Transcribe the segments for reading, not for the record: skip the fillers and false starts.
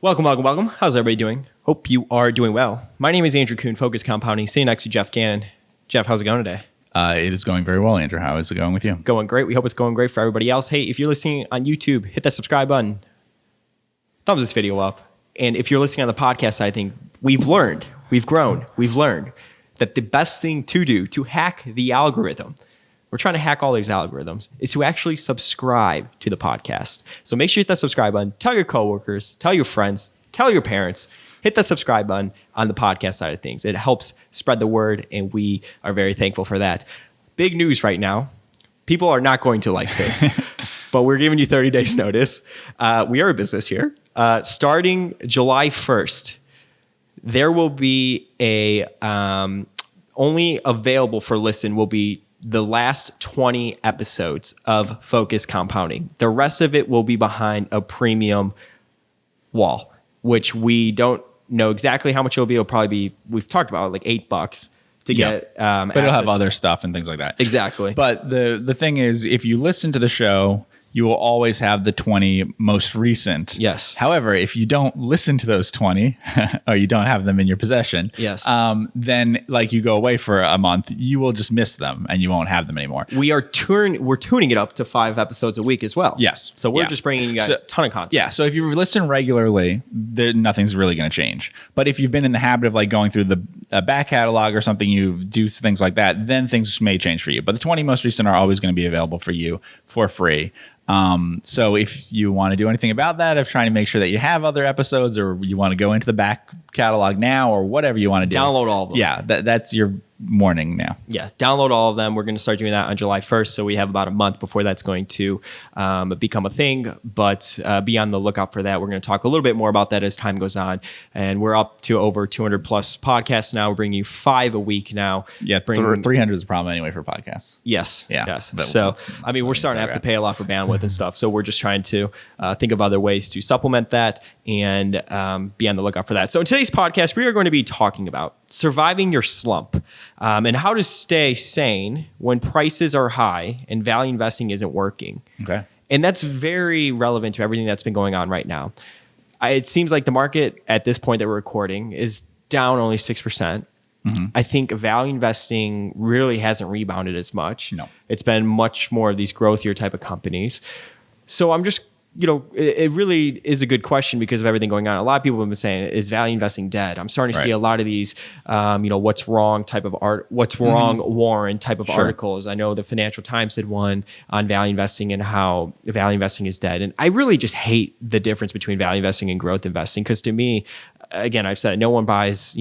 Welcome. How's everybody doing? Hope you are doing well. My name is Andrew Kuhn, Focus Compounding, sitting next to Geoff Gannon. Geoff, how's it going today? It is going very well, Andrew. How is it going with you? Going great. We hope it's going great for everybody else. Hey, if you're listening on YouTube, hit that subscribe button. Thumbs this video up. And if you're listening on the podcast side, I think we've learned that the best thing to do to hack the algorithm, we're trying to hack all these algorithms, is to actually subscribe to the podcast. So make sure you hit that subscribe button. Tell your coworkers, tell your friends, tell your parents, hit that subscribe button on the podcast side of things. It helps spread the word, and we are very thankful for that. Big news right now. People are not going to like this, but we're giving you 30 days notice. We are a business here. Starting July 1st, there will be only available for listen will be the last 20 episodes of Focus Compounding. The rest of it will be behind a premium wall, which we don't know exactly how much it'll be. It'll probably be, we've talked about like $8 to get but it'll have other stuff and things like that. Exactly. But the thing is, if you listen to the show, you will always have the 20 most recent. Yes. However, if you don't listen to those 20 or you don't have them in your possession, yes. Then like you go away for a month, you will just miss them and you won't have them anymore. We're tuning it up to 5 episodes a week as well. Yes. So we're just bringing you guys a ton of content. Yeah. So if you listen regularly, nothing's really going to change. But if you've been in the habit of like going through the back catalog or something, you do things like that, then things may change for you. But the 20 most recent are always going to be available for you for free. So if you want to do anything about that, of trying to make sure that you have other episodes, or you want to go into the back catalog now, or whatever you want to do, download all of them. Yeah, that's your morning now. Yeah, download all of them. We're going to start doing that on July 1st. So we have about a month before that's going to become a thing. But be on the lookout for that. We're going to talk a little bit more about that as time goes on. And we're up to over 200 plus podcasts now. We're bringing you 5 a week now. Yeah, 300 is a problem anyway for podcasts. Yes. Yeah. Yes. So, I mean, we're starting to have to pay a lot for bandwidth and stuff. So we're just trying to think of other ways to supplement that and be on the lookout for that. So in today's podcast, we are going to be talking about surviving your slump and how to stay sane when prices are high and value investing isn't working. Okay. And that's very relevant to everything that's been going on right now. It seems like the market at this point that we're recording is down only 6%. Mm-hmm. I think value investing really hasn't rebounded as much. No. It's been much more of these growthier type of companies. So I'm just, it really is a good question because of everything going on. A lot of people have been saying, is value investing dead? I'm starting to see a lot of these, what's wrong type of what's wrong, Warren type of articles. I know the Financial Times did one on value investing and how value investing is dead. And I really just hate the difference between value investing and growth investing because to me, again, I've said no one buys,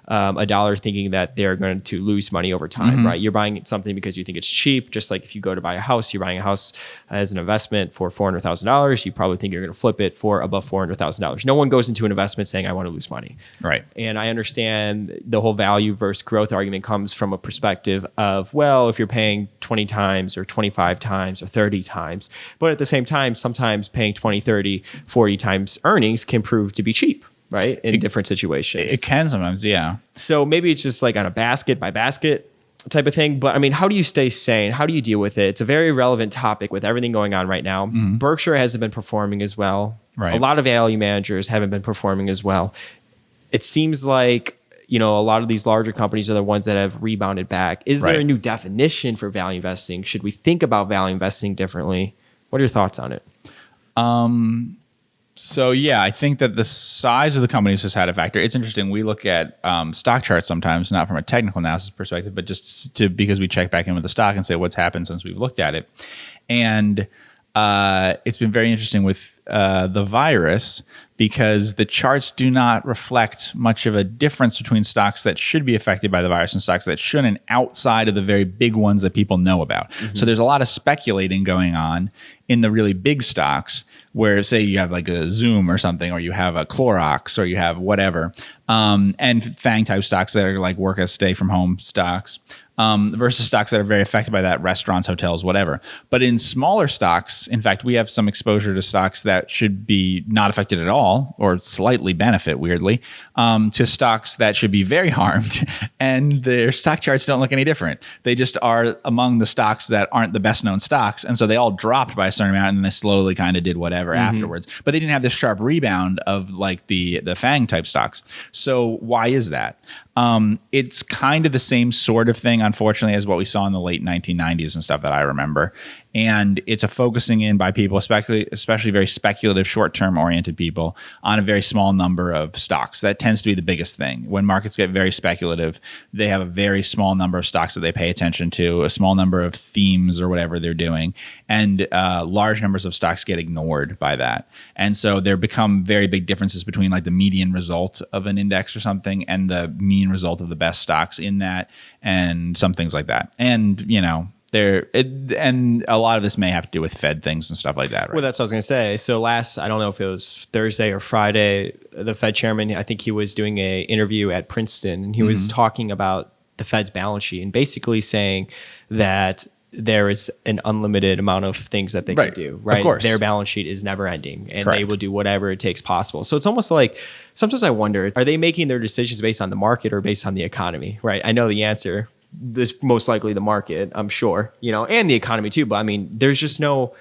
a dollar thinking that they're going to lose money over time, right? You're buying something because you think it's cheap. Just like if you go to buy a house, you're buying a house as an investment for $400,000. You probably think you're going to flip it for above $400,000. No one goes into an investment saying, I want to lose money. Right. And I understand the whole value versus growth argument comes from a perspective of, well, if you're paying 20 times or 25 times or 30 times, but at the same time, sometimes paying 20, 30, 40 times earnings can prove to be cheap. Right? In different situations. It can sometimes, yeah. So maybe it's just like on a basket by basket type of thing. But I mean, how do you stay sane? How do you deal with it? It's a very relevant topic with everything going on right now. Mm-hmm. Berkshire hasn't been performing as well. Right. A lot of value managers haven't been performing as well. It seems like, a lot of these larger companies are the ones that have rebounded back. Is there a new definition for value investing? Should we think about value investing differently? What are your thoughts on it? So yeah, I think that the size of the companies has had a factor. It's interesting. We look at stock charts sometimes, not from a technical analysis perspective, but just because we check back in with the stock and say what's happened since we've looked at it. And it's been very interesting with the virus because the charts do not reflect much of a difference between stocks that should be affected by the virus and stocks that shouldn't, outside of the very big ones that people know about. Mm-hmm. So there's a lot of speculating going on in the really big stocks where, say, you have like a Zoom or something, or you have a Clorox, or you have whatever. and FANG type stocks that are like work as stay from home stocks. Versus stocks that are very affected by that, restaurants, hotels, whatever. But in smaller stocks, in fact, we have some exposure to stocks that should be not affected at all or slightly benefit, weirdly, to stocks that should be very harmed. And their stock charts don't look any different. They just are among the stocks that aren't the best known stocks. And so they all dropped by a certain amount and then they slowly kind of did whatever afterwards. But they didn't have this sharp rebound of like the FANG type stocks. So why is that? It's kind of the same sort of thing, unfortunately, as what we saw in the late 1990s and stuff that I remember. And it's a focusing in by people, especially very speculative, short-term oriented people, on a very small number of stocks. That tends to be the biggest thing. When markets get very speculative, they have a very small number of stocks that they pay attention to, a small number of themes or whatever they're doing, and large numbers of stocks get ignored by that. And so there become very big differences between like the median result of an index or something and the mean result of the best stocks in that, and some things like that. And, you know, and a lot of this may have to do with Fed things and stuff like that, right? Well, that's what I was going to say. So I don't know if it was Thursday or Friday, the Fed chairman, I think he was doing an interview at Princeton, and he was talking about the Fed's balance sheet and basically saying that there is an unlimited amount of things that they can do, right? Of course. Their balance sheet is never ending, and Correct. they will do whatever it takes possible. So it's almost like, sometimes I wonder, are they making their decisions based on the market or based on the economy, right? I know the answer. This most likely the market, I'm sure, you know, and the economy too. But I mean, there's just no,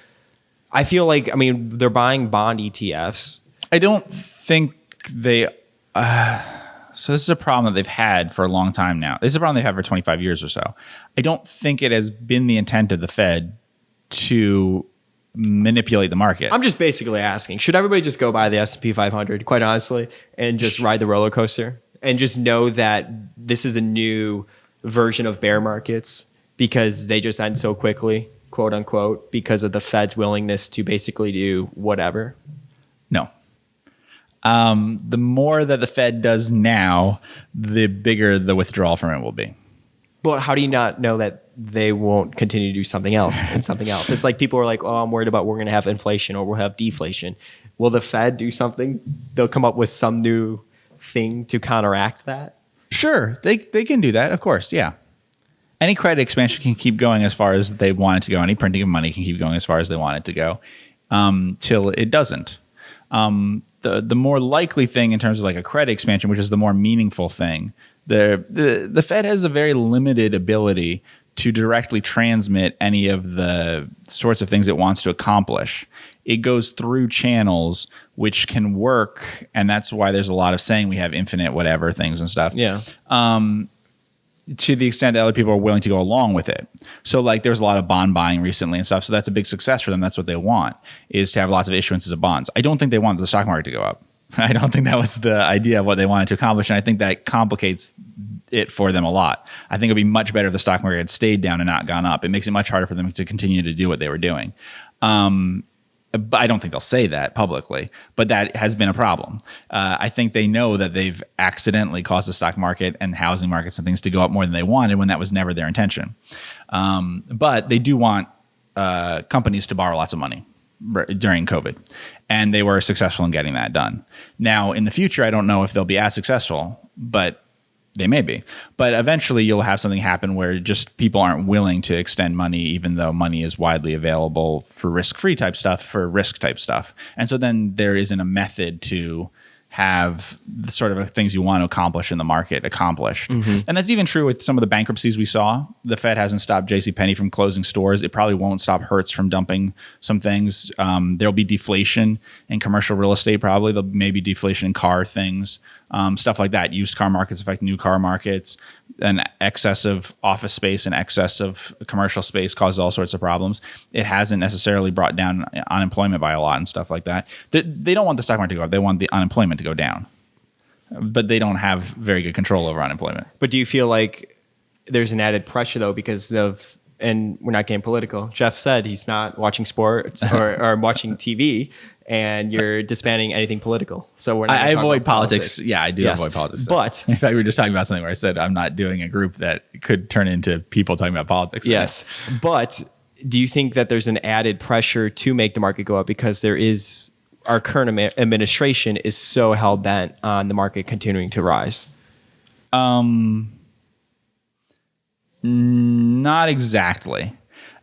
I feel like, I mean, they're buying bond ETFs. I don't think they, so this is a problem that they've had for a long time now. This is a problem they've had for 25 years or so. I don't think it has been the intent of the Fed to manipulate the market. I'm just basically asking, should everybody just go buy the S&P 500, quite honestly, and just ride the roller coaster and just know that this is a new version of bear markets because they just end so quickly, quote unquote, because of the Fed's willingness to basically do whatever? No. The more that the Fed does now, the bigger the withdrawal from it will be. But how do you not know that they won't continue to do something else and something else? It's like people are like, oh, I'm worried about we're going to have inflation or we'll have deflation. Will the Fed do something? They'll come up with some new thing to counteract that? Sure, They can do that, of course, yeah. Any credit expansion can keep going as far as they want it to go. Any printing of money can keep going as far as they want it to go, till it doesn't. The more likely thing in terms of like a credit expansion, which is the more meaningful thing, the Fed has a very limited ability to directly transmit any of the sorts of things it wants to accomplish. It goes through channels which can work, and that's why there's a lot of saying we have infinite whatever things and stuff. Yeah. To the extent that other people are willing to go along with it. So like there's a lot of bond buying recently and stuff. So that's a big success for them. That's what they want, is to have lots of issuances of bonds. I don't think they want the stock market to go up. I don't think that was the idea of what they wanted to accomplish. And I think that complicates it for them a lot. I think it'd be much better if the stock market had stayed down and not gone up. It makes it much harder for them to continue to do what they were doing. But I don't think they'll say that publicly, but that has been a problem. I think they know that they've accidentally caused the stock market and housing markets and things to go up more than they wanted when that was never their intention. But they do want companies to borrow lots of money during COVID, and they were successful in getting that done. Now, in the future, I don't know if they'll be as successful, but they may be. But eventually you'll have something happen where just people aren't willing to extend money, even though money is widely available for risk-free type stuff, for risk type stuff. And so then there isn't a method to have the sort of things you want to accomplish in the market accomplished. Mm-hmm. And that's even true with some of the bankruptcies we saw. The Fed hasn't stopped JCPenney from closing stores. It probably won't stop Hertz from dumping some things. There'll be deflation in commercial real estate probably. There'll maybe deflation in car things, stuff like that. Used car markets affect new car markets. And excess of office space and excess of commercial space causes all sorts of problems. It hasn't necessarily brought down unemployment by a lot and stuff like that. They don't want the stock market to go up. They want the unemployment to go down. But they don't have very good control over unemployment. But do you feel like there's an added pressure, though, because of, and we're not getting political, Geoff said he's not watching sports or watching TV, and you're disbanding anything political. So we're not I avoid politics. Yeah, I do avoid politics. But in fact, we were just talking about something where I said I'm not doing a group that could turn into people talking about politics. Yes. But do you think that there's an added pressure to make the market go up because there is our current administration is so hell bent on the market continuing to rise? Not exactly.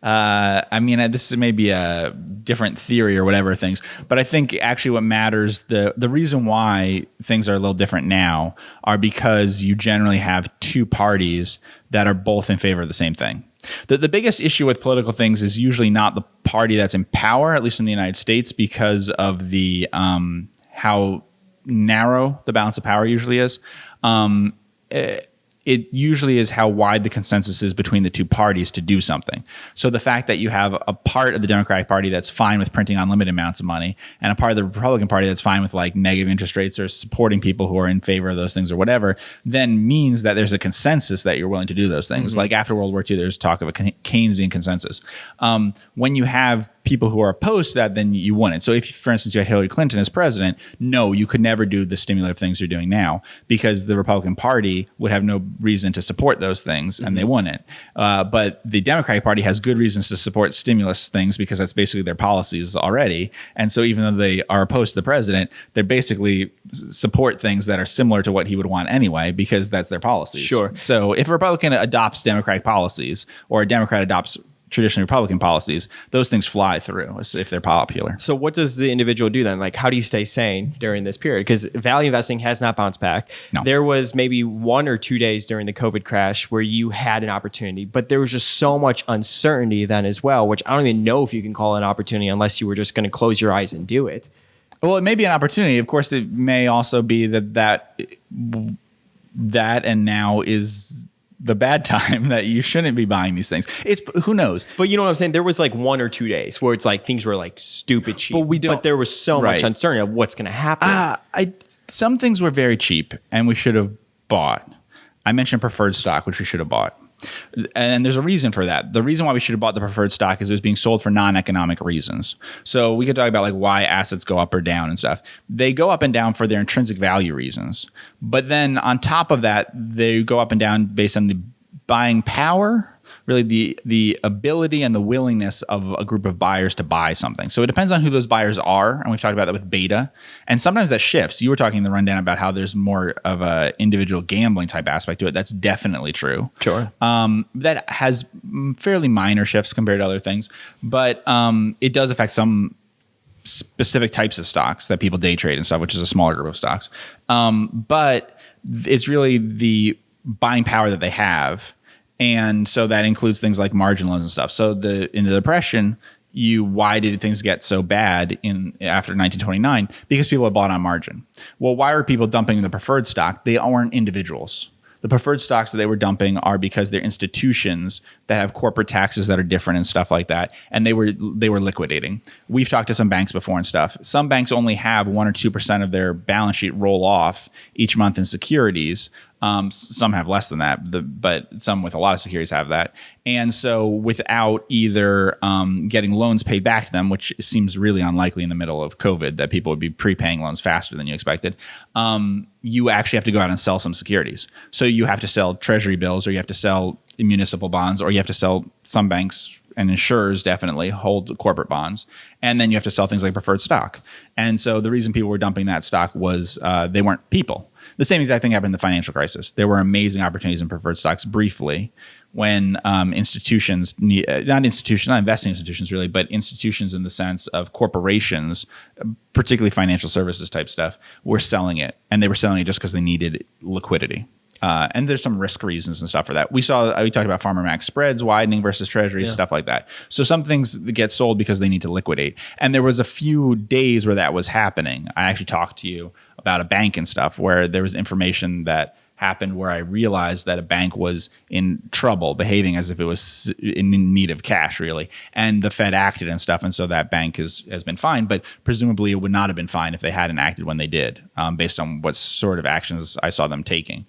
I mean, this may be a different theory or whatever things, but I think actually what matters, the reason why things are a little different now are because you generally have two parties that are both in favor of the same thing. The biggest issue with political things is usually not the party that's in power, at least in the United States, because of the how narrow the balance of power usually is. It usually is how wide the consensus is between the two parties to do something. So the fact that you have a part of the Democratic Party that's fine with printing unlimited amounts of money and a part of the Republican Party that's fine with like negative interest rates or supporting people who are in favor of those things or whatever, then means that there's a consensus that you're willing to do those things. Like after World War II, there's talk of a Keynesian consensus. When you have people who are opposed to that, then you wouldn't. So if, for instance, you had Hillary Clinton as president, no, you could never do the stimulative things you're doing now because the Republican Party would have no reason to support those things and they wouldn't. But the Democratic Party has good reasons to support stimulus things because that's basically their policies already. And so even though they are opposed to the president, they basically support things that are similar to what he would want anyway because that's their policies. Sure. So if a Republican adopts Democratic policies or a Democrat adopts traditional Republican policies, those things fly through if they're popular. So what does the individual do then? Like, how do you stay sane during this period? Because value investing has not bounced back. No. There was maybe 1 or 2 days during the COVID crash where you had an opportunity, but there was just so much uncertainty then as well, which I don't even know if you can call it an opportunity unless you were just going to close your eyes and do it. Well, it may be an opportunity. Of course, it may also be that and now is the bad time that you shouldn't be buying these things. It's who knows. But you know what I'm saying? There was like 1 or 2 days where it's like things were like stupid cheap. But there was so much uncertainty of what's going to happen. Some things were very cheap and we should have bought. I mentioned preferred stock, which we should have bought. And there's a reason for that. The reason why we should have bought the preferred stock is it was being sold for non-economic reasons. So we could talk about like why assets go up or down and stuff. They go up and down for their intrinsic value reasons. But then on top of that, they go up and down based on the buying power, really the ability and the willingness of a group of buyers to buy something. So it depends on who those buyers are. And we've talked about that with beta. And sometimes that shifts. You were talking in the rundown about how there's more of a individual gambling type aspect to it. That's definitely true. Sure. That has fairly minor shifts compared to other things. But it does affect some specific types of stocks that people day trade and stuff, which is a smaller group of stocks. But it's really the buying power that they have. And so that includes things like margin loans and stuff. So in the Depression, why did things get so bad after 1929? Because people had bought on margin. Well, why were people dumping the preferred stock? They aren't individuals. The preferred stocks that they were dumping are because they're institutions that have corporate taxes that are different and stuff like that. And they were liquidating. We've talked to some banks before and stuff. Some banks only have 1 or 2% of their balance sheet roll off each month in securities. Some have less than that, but some with a lot of securities have that. And so without either getting loans paid back to them, which seems really unlikely in the middle of COVID that people would be prepaying loans faster than you expected, you actually have to go out and sell some securities. So you have to sell treasury bills, or you have to sell municipal bonds, or you have to sell, some banks and insurers definitely hold corporate bonds. And then you have to sell things like preferred stock. And so the reason people were dumping that stock was they weren't people. The same exact thing happened in the financial crisis. There were amazing opportunities in preferred stocks briefly when institutions, not investing institutions really, but institutions in the sense of corporations, particularly financial services type stuff, were selling it. And they were selling it just because they needed liquidity. And there's some risk reasons and stuff for that. We talked about Farmer Mac spreads widening versus treasuries, stuff like that. So some things get sold because they need to liquidate. And there was a few days where that was happening. I actually talked to you about a bank and stuff where there was information that happened where I realized that a bank was in trouble, behaving as if it was in need of cash, really. And the Fed acted and stuff. And so that bank has been fined, but presumably it would not have been fined if they hadn't acted when they did, based on what sort of actions I saw them taking.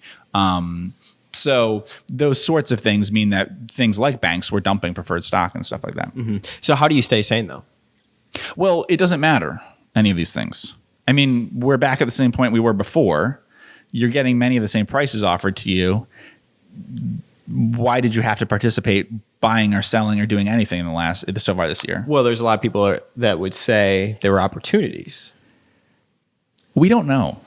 So those sorts of things mean that things like banks were dumping preferred stock and stuff like that. Mm-hmm. So how do you stay sane though? Well, it doesn't matter, any of these things. I mean, we're back at the same point we were before. You're getting many of the same prices offered to you. Why did you have to participate buying or selling or doing anything so far this year? Well, there's a lot of people that would say there were opportunities. We don't know.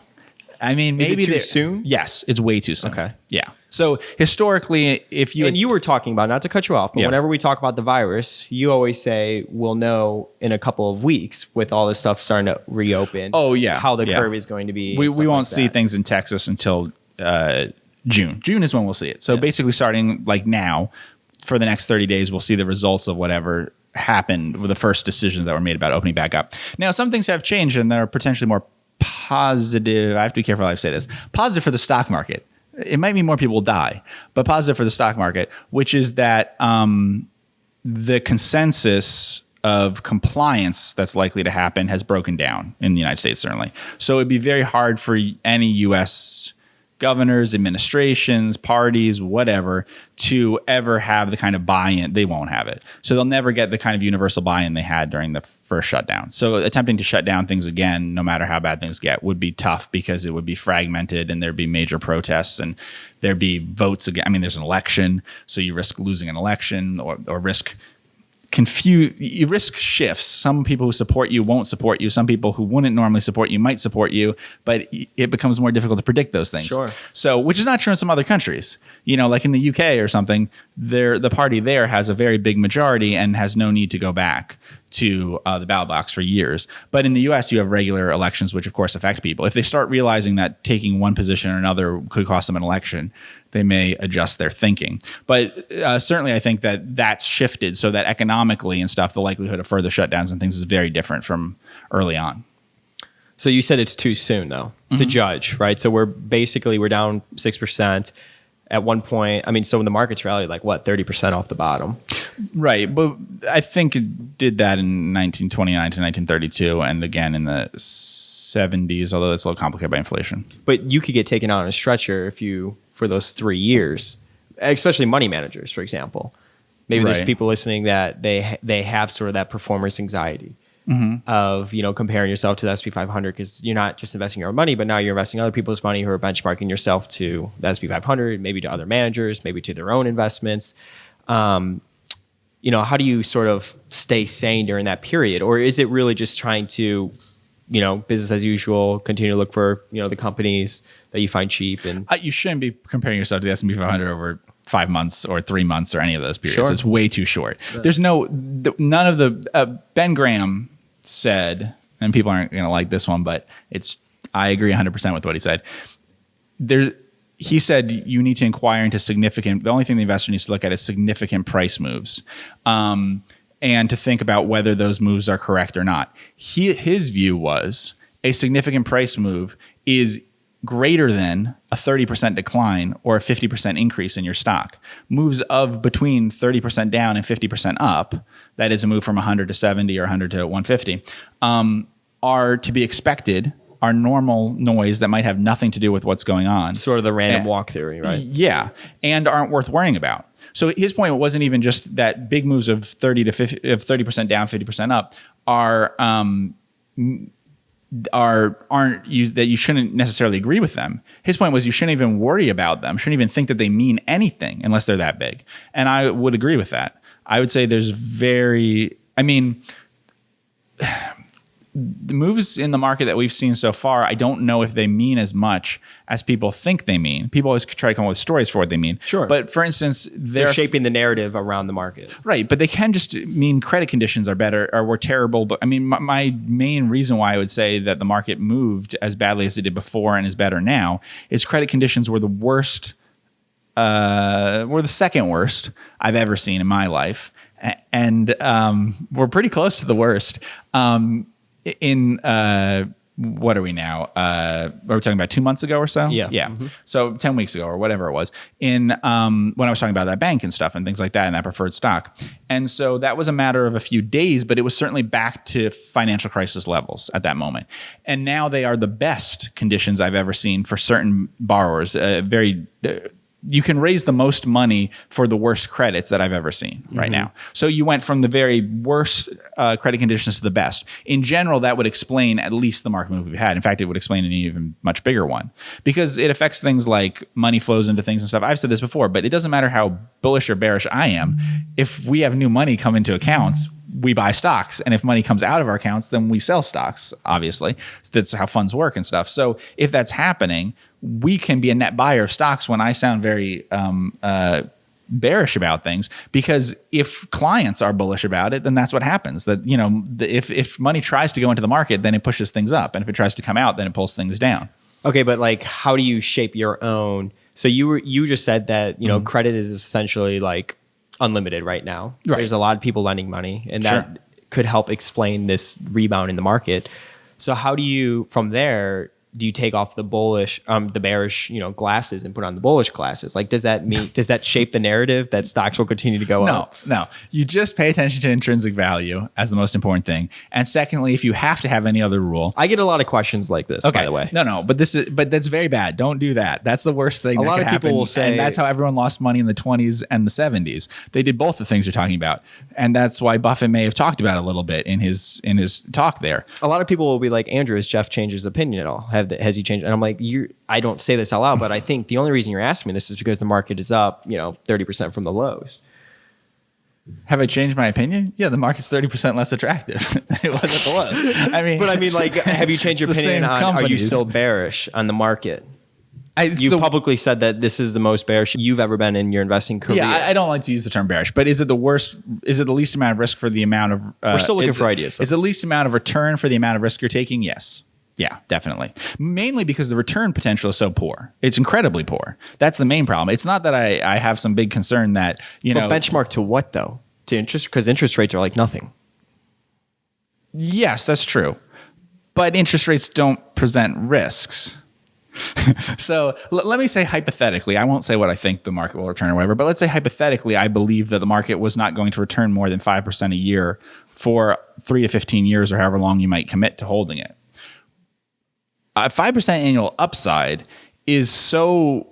I mean, maybe too soon? Yes, it's way too soon. Okay. Yeah. So historically, if you And you were talking about, not to cut you off, but Yeah. whenever we talk about the virus, you always say we'll know in a couple of weeks with all this stuff starting to reopen. Oh, yeah. How the Yeah. curve is going to be. we and stuff won't like see that. things in Texas until June. June is when we'll see it. So basically, starting like now, for the next 30 days, we'll see the results of whatever happened with the first decisions that were made about opening back up. Now, some things have changed, and they're potentially more positive. I have to be careful how I say this. Positive for the stock market. It might mean more people will die, but positive for the stock market, which is that the consensus of compliance that's likely to happen has broken down in the United States, certainly. So it'd be very hard for any U.S. governors, administrations, parties, whatever, to ever have the kind of buy-in. They won't have it. So they'll never get the kind of universal buy-in they had during the first shutdown. So attempting to shut down things again, no matter how bad things get, would be tough because it would be fragmented and there'd be major protests and there'd be votes again. I mean, there's an election, so you risk losing an election or risk you risk shifts. Some people who support you won't support you. Some people who wouldn't normally support you might support you, but it becomes more difficult to predict those things. Sure. So, which is not true in some other countries. You know, like in the UK or something, the party there has a very big majority and has no need to go back to the ballot box for years. But in the US, you have regular elections, which of course affect people. If they start realizing that taking one position or another could cost them an election, they may adjust their thinking. But certainly I think that that's shifted so that economically and stuff, the likelihood of further shutdowns and things is very different from early on. So you said it's too soon, though, to judge, right? So we're down 6%. At one point, I mean, so when the market's rallied, like what, 30% off the bottom? Right. But I think it did that in 1929 to 1932 and again in the 70s, although that's a little complicated by inflation. But you could get taken out on a stretcher for those 3 years, especially money managers, for example. Maybe there's Right. people listening that they have sort of that performance anxiety of, comparing yourself to the S&P 500 because you're not just investing your own money, but now you're investing other people's money who are benchmarking yourself to the S&P 500, maybe to other managers, maybe to their own investments. How do you sort of stay sane during that period? Or is it really just trying to, business as usual, continue to look for, the companies that you find cheap? And You shouldn't be comparing yourself to the S&P 500 over 5 months or 3 months or any of those periods. Sure. It's way too short. There's none of the, Ben Graham said, and people aren't going to like this one, but I agree 100% with what he said. He said you need to inquire into the only thing the investor needs to look at is significant price moves. And to think about whether those moves are correct or not. His view was a significant price move is greater than a 30% decline or a 50% increase in your stock. Moves of between 30% down and 50% up, that is a move from 100 to 70 or 100 to 150, are to be expected, are normal noise that might have nothing to do with what's going on. sort of the random walk theory, right? Yeah, and aren't worth worrying about. So his point wasn't even just that big moves of 30% down, 50% up that you shouldn't necessarily agree with them. His point was you shouldn't even worry about them, shouldn't even think that they mean anything unless they're that big. And I would agree with that. I would say the moves in the market that we've seen so far, I don't know if they mean as much as people think they mean. People always try to come up with stories for what they mean. Sure. But for instance, They're shaping the narrative around the market. right, but they can just mean credit conditions are better or were terrible. But I mean, my main reason why I would say that the market moved as badly as it did before and is better now is credit conditions were the worst, were the second worst I've ever seen in my life. And we're pretty close to the worst. What are we now? Are we talking about 2 months ago or so? Yeah. Yeah. So 10 weeks ago or whatever it was when I was talking about that bank and stuff and things like that and that preferred stock. And so that was a matter of a few days, but it was certainly back to financial crisis levels at that moment. And now they are the best conditions I've ever seen for certain borrowers. You can raise the most money for the worst credits that I've ever seen right now. So you went from the very worst credit conditions to the best. In general, that would explain at least the market move we've had. In fact, it would explain an even much bigger one because it affects things like money flows into things and stuff. I've said this before, but it doesn't matter how bullish or bearish I am. If we have new money come into accounts, we buy stocks. And if money comes out of our accounts, then we sell stocks, obviously. That's how funds work and stuff. So if that's happening, we can be a net buyer of stocks when I sound very bearish about things, because if clients are bullish about it, then that's what happens. That, you know, if money tries to go into the market, then it pushes things up. And if it tries to come out, then it pulls things down. Okay, but like, how do you shape your own? So you just said that, you know, credit is essentially like unlimited right now. Right. There's a lot of people lending money, and that could help explain this rebound in the market. So how do you, from there, do you take off the bearish, you know, glasses and put on the bullish glasses? Like, does that shape the narrative that stocks will continue to go up? No. You just pay attention to intrinsic value as the most important thing. And secondly, if you have to have any other rule. I get a lot of questions like this, by the way. No, but that's very bad. Don't do that. That's the worst thing. A lot of people will say, and that's how everyone lost money in the 20s and the 70s. They did both the things you're talking about. And that's why Buffett may have talked about it a little bit in his talk there. A lot of people will be like, Andrew, has Geoff changed his opinion at all? Has he changed? And I'm like, I don't say this out loud, but I think the only reason you're asking me this is because the market is up, you know, 30% from the lows. Have I changed my opinion? Yeah, the market's 30% less attractive than it was at the low. I mean, like, have you changed your opinion on? Are you still bearish on the market? You publicly said that this is the most bearish you've ever been in your investing career. Yeah, I don't like to use the term bearish, but is it the worst? Is it the least amount of risk for the amount of? We're still looking for ideas. Is it the least amount of return for the amount of risk you're taking? Yes. Yeah, definitely. Mainly because the return potential is so poor. It's incredibly poor. That's the main problem. It's not that I have some big concern that, you know. Benchmark to what, though? To interest? Because interest rates are like nothing. Yes, that's true. But interest rates don't present risks. So let me say hypothetically, I won't say what I think the market will return or whatever, but let's say hypothetically, I believe that the market was not going to return more than 5% a year for 3 to 15 years or however long you might commit to holding it. A 5% annual upside is so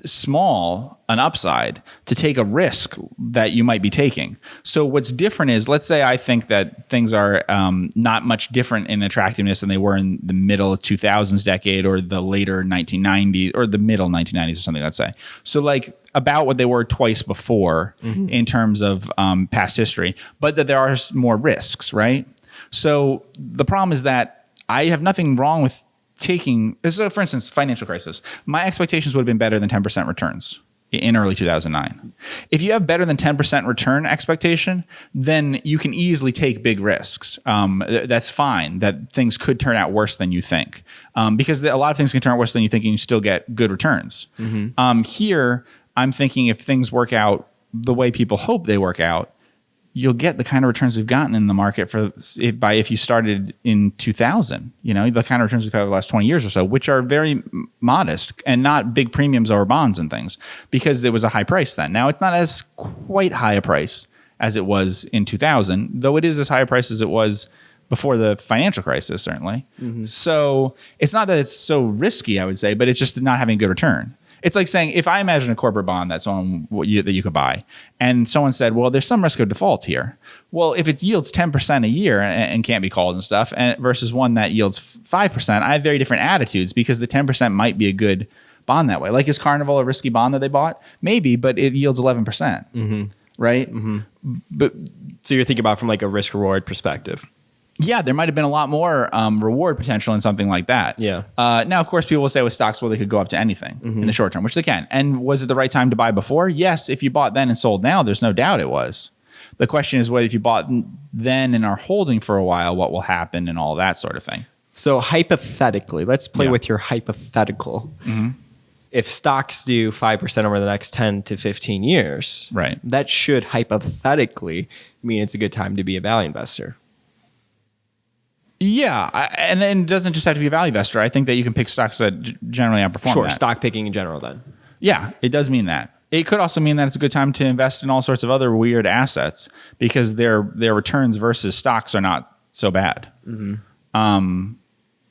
small an upside to take a risk that you might be taking. So what's different is, let's say I think that things are not much different in attractiveness than they were in the middle 2000s decade or the later 1990s or the middle 1990s or something, let's say. So like about what they were twice before in terms of past history, but that there are more risks, right? So the problem is that I have nothing wrong with taking, so for instance, financial crisis. My expectations would have been better than 10% returns in early 2009. If you have better than 10% return expectation, then you can easily take big risks. That's fine. That things could turn out worse than you think, because a lot of things can turn out worse than you think, and you still get good returns. Here, I'm thinking if things work out the way people hope they work out, you'll get the kind of returns we've gotten in the market if you started in 2000, you know, the kind of returns we've had over the last 20 years or so, which are very modest and not big premiums over bonds and things, because it was a high price then. Now it's not as quite high a price as it was in 2000, though it is as high a price as it was before the financial crisis, certainly. So it's not that it's so risky, I would say, but it's just not having a good return. It's like saying, if I imagine a corporate bond that you could buy, and someone said, well, there's some risk of default here. Well, if it yields 10% a year and can't be called and stuff, and versus one that yields 5%, I have very different attitudes, because the 10% might be a good bond that way. Like, is Carnival a risky bond that they bought? Maybe, but it yields 11%, right? But so you're thinking about from like a risk reward perspective. Yeah, there might have been a lot more reward potential in something like that. Yeah. Now, of course, people will say with stocks, well, they could go up to anything in the short term, which they can. And was it the right time to buy before? Yes. If you bought then and sold now, there's no doubt it was. The question is whether if you bought then and are holding for a while, what will happen and all that sort of thing. So hypothetically, let's play with your hypothetical. If stocks do 5% over the next 10 to 15 years, right, that should hypothetically mean it's a good time to be a value investor. Yeah, and it doesn't just have to be a value investor. I think that you can pick stocks that generally outperform. Sure, that. Stock picking in general then. Yeah, it does mean that. It could also mean that it's a good time to invest in all sorts of other weird assets, because their returns versus stocks are not so bad.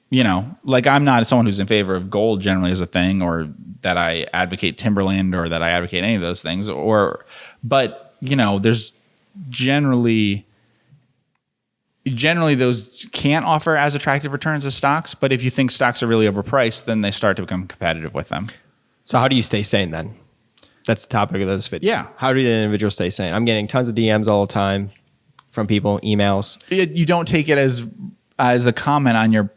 You know, like I'm not someone who's in favor of gold generally as a thing, or that I advocate timberland, or that I advocate any of those things. But you know, there's generally those can't offer as attractive returns as stocks, but if you think stocks are really overpriced, then they start to become competitive with them. So how do you stay sane then? That's the topic of this video. Yeah. How do the individual stay sane? I'm getting tons of DMs all the time from people, emails. You don't take it as a comment on your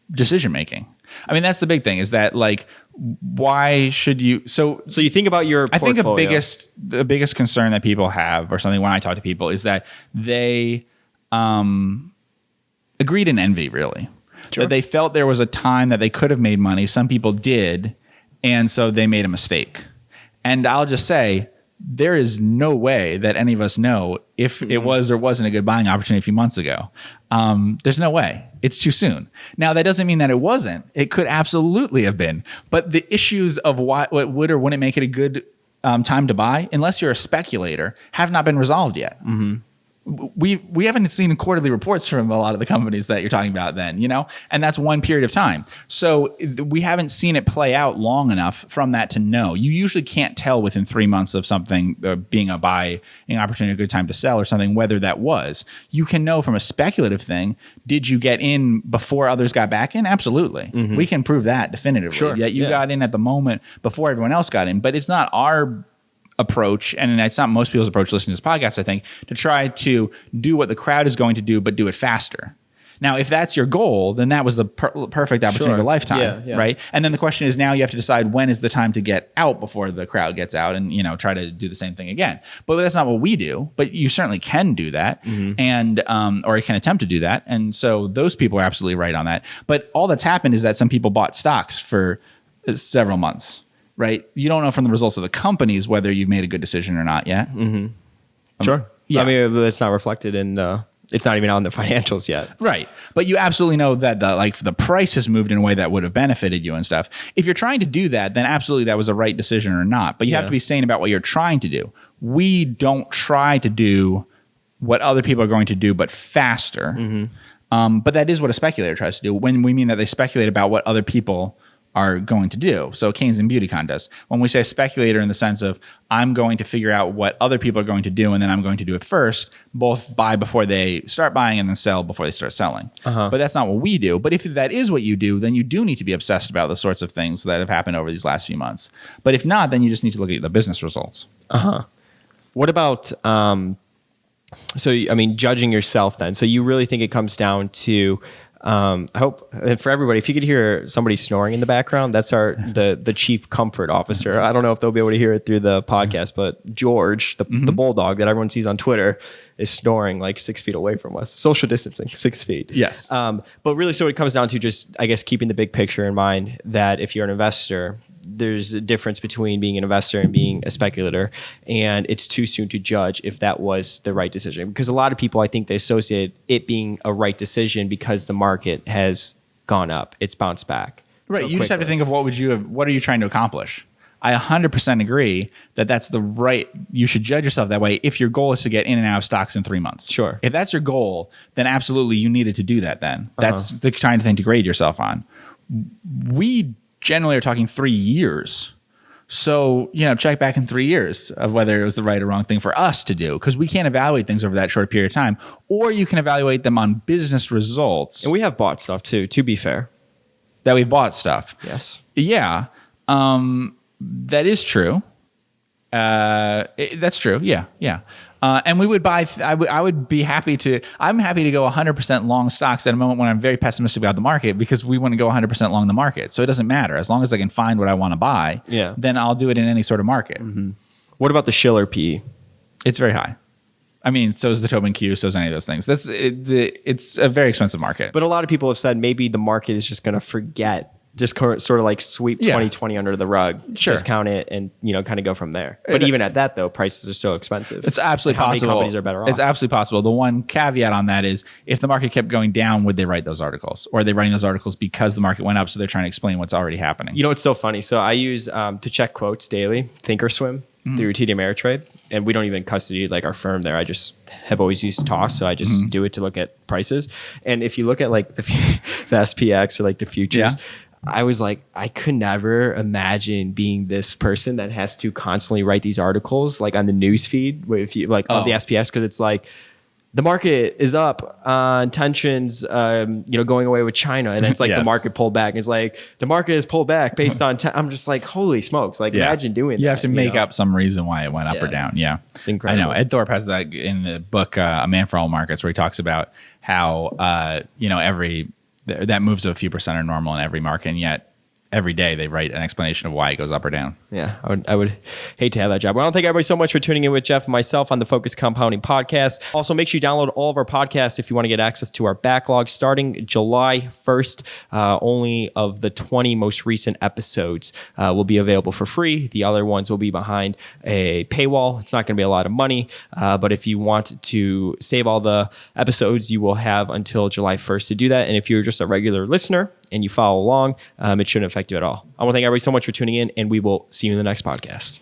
decision making. I mean, that's the big thing, is that like, why should you? So you think about your portfolio. I think the biggest concern that people have, or something when I talk to people, is that they agreed in envy, really. Sure. That they felt there was a time that they could have made money. Some people did, and so they made a mistake. And I'll just say, there is no way that any of us know if it was or wasn't a good buying opportunity a few months ago. There's no way. It's too soon. Now, that doesn't mean that it wasn't. It could absolutely have been. But the issues of what would or wouldn't make it a good time to buy, unless you're a speculator, have not been resolved yet. Mm-hmm. We haven't seen quarterly reports from a lot of the companies that you're talking about then, and that's one period of time. So we haven't seen it play out long enough from that to know. You usually can't tell within 3 months of something being a buying opportunity, a good time to sell or something, whether that was. You can know from a speculative thing, did you get in before others got back in? Absolutely. Mm-hmm. We can prove that definitively. Sure. That you got in at the moment before everyone else got in, but it's not our approach, and it's not most people's approach listening to this podcast, I think, to try to do what the crowd is going to do, but do it faster. Now, if that's your goal, then that was the perfect opportunity of a lifetime, right? And then the question is, now you have to decide when is the time to get out before the crowd gets out, and try to do the same thing again. But that's not what we do. But you certainly can do that, and or you can attempt to do that. And so those people are absolutely right on that. But all that's happened is that some people bought stocks for several months. Right, you don't know from the results of the companies whether you've made a good decision or not yet. Mm-hmm. Sure, I mean, it's not reflected in the. It's not even on the financials yet. Right, but you absolutely know that the price has moved in a way that would have benefited you and stuff. If you're trying to do that, then absolutely that was a right decision or not. But you have to be sane about what you're trying to do. We don't try to do what other people are going to do, but faster. Mm-hmm. But that is what a speculator tries to do. When we mean that they speculate about what other people are going to do. So Keynesian beauty contest. When we say speculator in the sense of I'm going to figure out what other people are going to do and then I'm going to do it first, both buy before they start buying and then sell before they start selling. But that's not what we do. But if that is what you do, then you do need to be obsessed about the sorts of things that have happened over these last few months. But if not, then you just need to look at the business results. What about, judging yourself then? So you really think it comes down to, I hope, and for everybody, if you could hear somebody snoring in the background, that's the chief comfort officer. I don't know if they'll be able to hear it through the podcast, but George, the bulldog that everyone sees on Twitter, is snoring like 6 feet away from us. Social distancing, 6 feet. Yes. But really, so it comes down to just, I guess, keeping the big picture in mind that if you're an investor, there's a difference between being an investor and being a speculator, and it's too soon to judge if that was the right decision, because a lot of people, I think, they associate it being a right decision because the market has gone up, it's bounced back. Right. You just have to think of what are you trying to accomplish? I 100% agree that that's the right, you should judge yourself that way if your goal is to get in and out of stocks in 3 months. Sure. If that's your goal, then absolutely you needed to do that then. That's the kind of thing to grade yourself on. We generally are talking 3 years. So, check back in 3 years of whether it was the right or wrong thing for us to do, because we can't evaluate things over that short period of time, or you can evaluate them on business results. And we have bought stuff too, to be fair. That we've bought stuff. Yes. Yeah. That is true. That's true. Yeah. Yeah. And we would buy, I would be happy to, I'm happy to go 100% long stocks at a moment when I'm very pessimistic about the market, because we wouldn't go 100% long the market. So it doesn't matter. As long as I can find what I want to buy, then I'll do it in any sort of market. Mm-hmm. What about the Shiller P? It's very high. I mean, so is the Tobin Q, so is any of those things. It's a very expensive market. But a lot of people have said maybe the market is just going to forget, just sort of like sweep 2020 under the rug, discount it, and kind of go from there. But even at that, though, prices are so expensive. It's absolutely possible. How many companies are better off? It's absolutely possible. The one caveat on that is, if the market kept going down, would they write those articles? Or are they writing those articles because the market went up, so they're trying to explain what's already happening? It's so funny. So I use, to check quotes daily, Thinkorswim through TD Ameritrade. And we don't even custody like our firm there. I just have always used Toss, so I just do it to look at prices. And if you look at like the SPX or like the futures, I was like, I could never imagine being this person that has to constantly write these articles like on the news feed, where if you like of the SPX, because it's like the market is up on tensions, going away with China. And then it's like the Yes. market pulled back. It's like the market is pulled back based on, I'm just like, holy smokes. Like imagine doing that. You have to make up some reason why it went up or down. Yeah. It's incredible. I know. Ed Thorpe has that in the book, A Man for All Markets, where he talks about how, that moves to a few percent are normal in every market. And yet every day they write an explanation of why it goes up or down. Yeah, I would hate to have that job. Well, I want to thank everybody so much for tuning in with Geoff and myself on the Focus Compounding Podcast. Also, make sure you download all of our podcasts if you want to get access to our backlog starting July 1st. Only of the 20 most recent episodes will be available for free. The other ones will be behind a paywall. It's not going to be a lot of money, but if you want to save all the episodes, you will have until July 1st to do that. And if you're just a regular listener and you follow along, it shouldn't affect you at all. I want to thank everybody so much for tuning in, and we will see you in the next podcast.